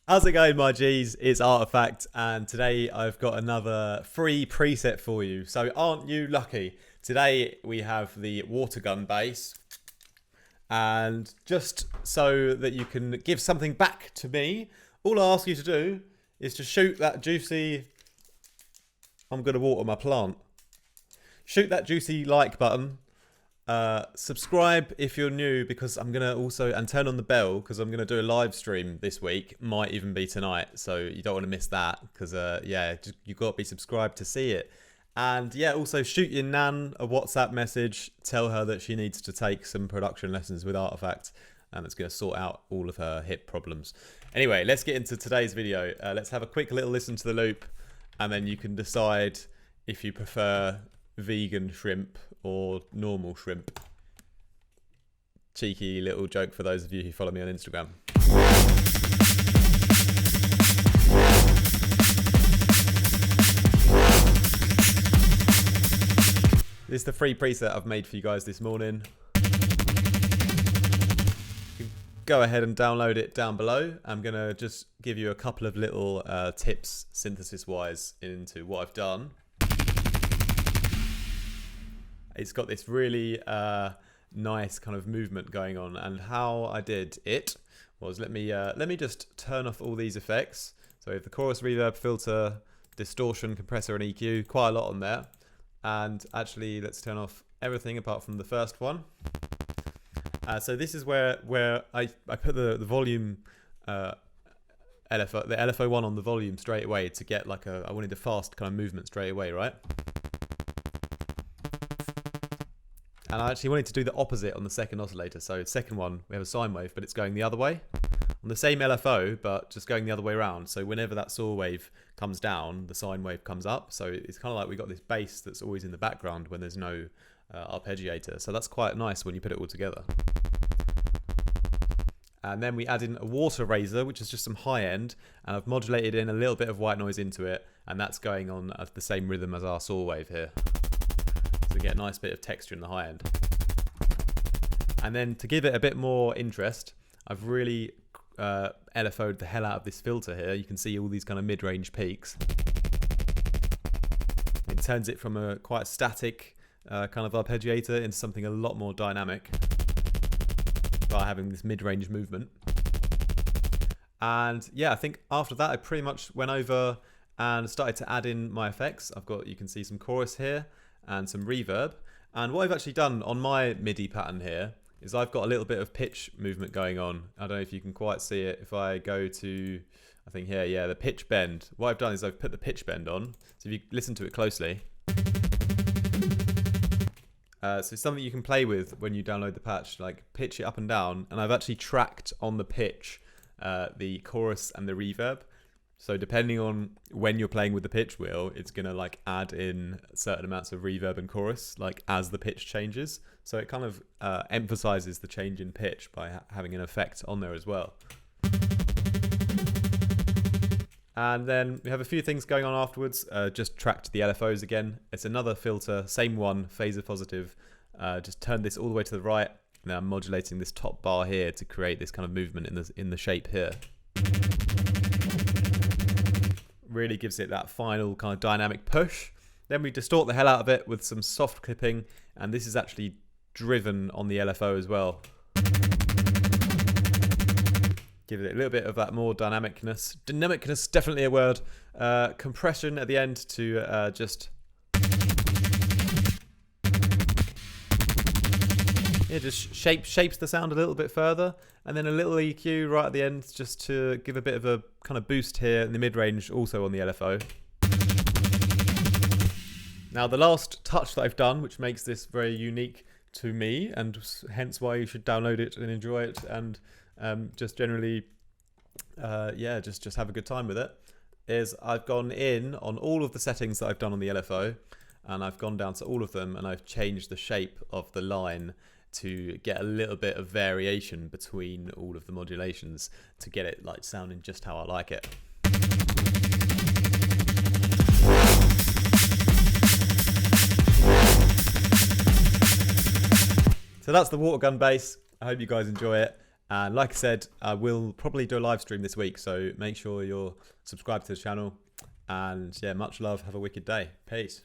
How's it going, my G's? It's Artifact, and today I've got another free preset for you. So aren't you lucky? Today we have the water gun base, and just so that you can give something back to me, all I ask you to do is to shoot that juicy... I'm going to water my plant. Shoot that juicy like button. Subscribe if you're new, because I'm gonna also, and turn on the bell because I'm gonna do a live stream this week. Might even be tonight, so you don't want to miss that. Because you've got to be subscribed to see it. And yeah, also shoot your nan a WhatsApp message. Tell her that she needs to take some production lessons with Artifact, and it's gonna sort out all of her hip problems. Anyway, let's get into today's video. Let's have a quick little listen to the loop, and then you can decide if you prefer vegan shrimp or normal shrimp. Cheeky little joke for those of you who follow me on Instagram. This is the free preset I've made for you guys this morning. You can go ahead and download it down below. I'm going to just give you a couple of little tips synthesis wise into what I've done. It's got this really nice kind of movement going on, and how I did it was, let me just turn off all these effects. So we have the chorus, reverb, filter, distortion, compressor, and EQ, quite a lot on there. And actually, let's turn off everything apart from the first one. So this is where I put the volume LFO, the LFO1 on the volume straight away to get like I wanted a fast kind of movement straight away, right? And I actually wanted to do the opposite on the second oscillator. So the second one, we have a sine wave, but it's going the other way. On the same LFO, but just going the other way around. So whenever that saw wave comes down, the sine wave comes up. So it's kind of like we got this bass that's always in the background when there's no arpeggiator. So that's quite nice when you put it all together. And then we add in a water razor, which is just some high end. And I've modulated in a little bit of white noise into it. And that's going on at the same rhythm as our saw wave here. So we get a nice bit of texture in the high end. And then to give it a bit more interest, I've really LFO'd the hell out of this filter here. You can see all these kind of mid-range peaks. It turns it from a quite static kind of arpeggiator into something a lot more dynamic by having this mid-range movement. And yeah, I think after that I pretty much went over and started to add in my effects. You can see some chorus here and some reverb. And what I've actually done on my MIDI pattern here is I've got a little bit of pitch movement going on. I don't know if you can quite see it. If I go to, I think here, yeah, the pitch bend. What I've done is I've put the pitch bend on. So if you listen to it closely. So it's something you can play with when you download the patch, like pitch it up and down. And I've actually tracked on the pitch the chorus and the reverb. So depending on when you're playing with the pitch wheel, it's going to like add in certain amounts of reverb and chorus, like as the pitch changes. So it kind of emphasizes the change in pitch by having an effect on there as well. And then we have a few things going on afterwards. Just tracked the LFOs again. It's another filter, same one, phaser positive. Just turn this all the way to the right. Now I'm modulating this top bar here to create this kind of movement in the shape here. Really gives it that final kind of dynamic push. Then we distort the hell out of it with some soft clipping, and this is actually driven on the LFO as well. Give it a little bit of that more dynamicness. Dynamicness, definitely a word. Compression at the end to just... Yeah, just shapes the sound a little bit further, and then a little EQ right at the end just to give a bit of a kind of boost here in the mid-range, also on the LFO. Now the last touch that I've done, which makes this very unique to me, and hence why you should download it and enjoy it, and just generally, just have a good time with it, is I've gone in on all of the settings that I've done on the LFO, and I've gone down to all of them, and I've changed the shape of the line to get a little bit of variation between all of the modulations to get it like sounding just how I like it. So that's the water gun bass. I hope you guys enjoy it. And like I said, I will probably do a live stream this week, so make sure you're subscribed to the channel. And yeah, much love. Have a wicked day. Peace.